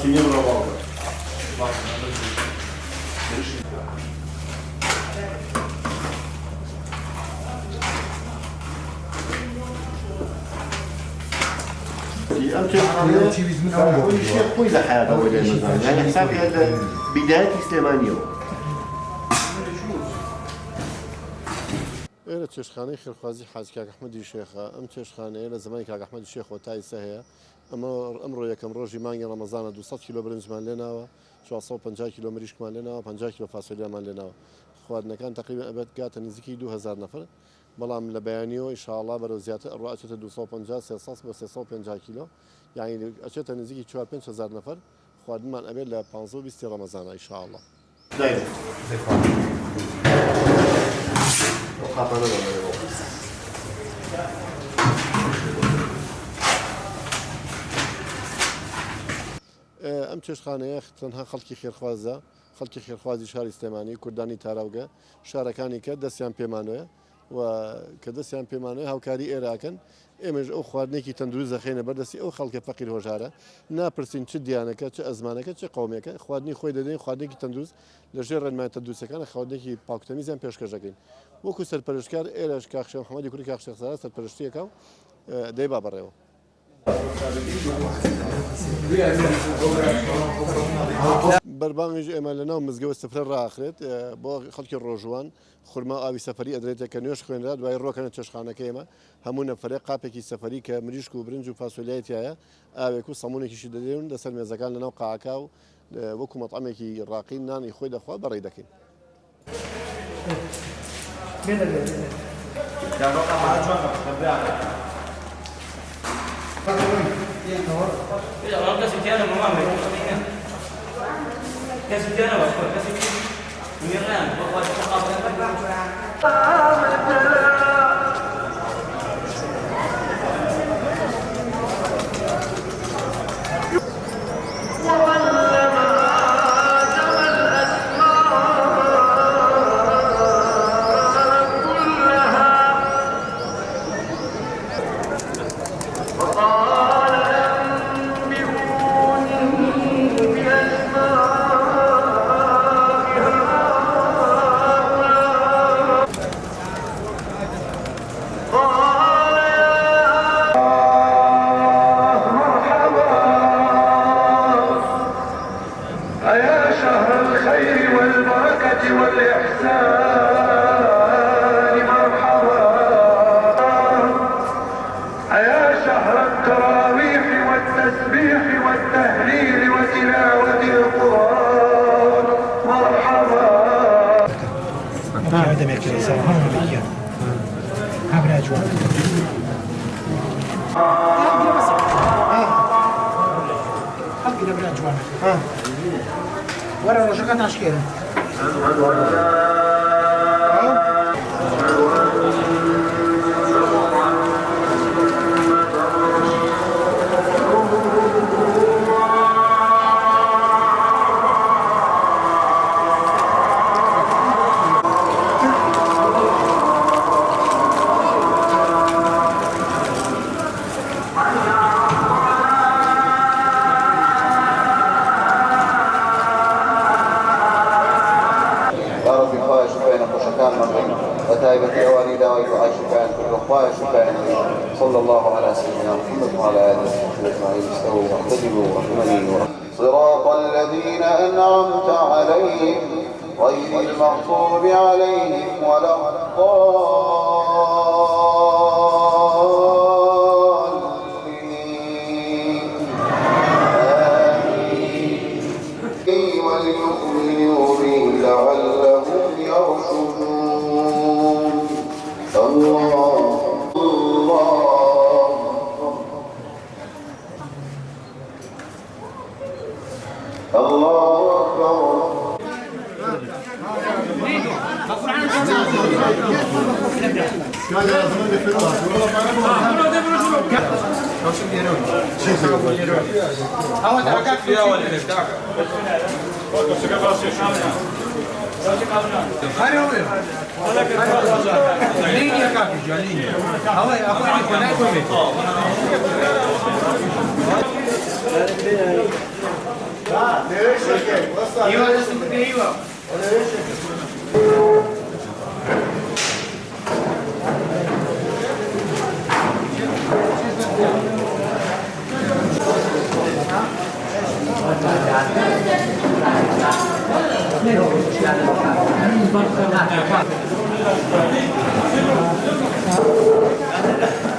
سینه برای باقی. كل شيء قوي لحياته ولا المزان يعني حسابي هذا بداية سليمانية. إلى تشخاني خير خوازي حاج كاك أحمد الشيخ أم تشخاني إلى زمان كاك أحمد الشيخ وتاي سهية أمر يكم روجي مانجا رمضان 200 كيلو برنج مان لنا 450 كيلو مريش كمان لنا 50 كيلو فاصوليا مان لنا خوادنا كان تقريبا أبد كات نزكي 2000 نفر بلام لبيانيو إن شاء الله بروزيات الرؤى أشت 250 سيصاص بس 650 كيلو يعني أشت نزكي 4000 نفر خوادنا من أبد ل 520 رمضان إن شاء الله. دايما. وقفنا أم تشخانة تنها خلقي خير خوازة خلقي خير خوازي شهر استيماني كرداني تاراوجا شهر كاني كدسيان بيمانوية وكدسيان بيمانوية هاوكاري إيراكن إيمج أو خواردنيكي تندروز خينا بردسي أو خلق فقير هجارة نابرسين چه ديانك چه أزمانك چه قومك خواردني خوي ددين خواردنيكي تندروز لجير ما تندروز كان خواردنيكي باكتميزان بيشكجاكين وكو سرپرشتکار ایرش کاخش محمدی کوری کاخش سر سرپرشتی کاو دیبا بریو. بربانج امالنا ومزجو السفر راخرت با خلق الرجوان خرما آبی سفری ادریت کنیوش خوین راد و ایرو کنه تشخانه کیما همون فرق قابکی سفری که مریشکو برنج و فاصولیتی ها آبی کو صمونه کی شدیدون دست المزگان لنا قاعکاو وکو مطعمه کی راقین نان يخوي دخوا بريدكين. ورا رشقة تشكيل. وتائبة أوانينا ويعيش كان كل خوايا شفاء صلى الله على سيدنا محمد وعلى آله وصحبه أجمعين استووا واعتدلوا رحمني صراط الذين أنعمت عليهم غير المغضوب عليهم ولا الضالين آمين وليؤمنوا به لعلهم يرشدون الله أكبر. Thank you.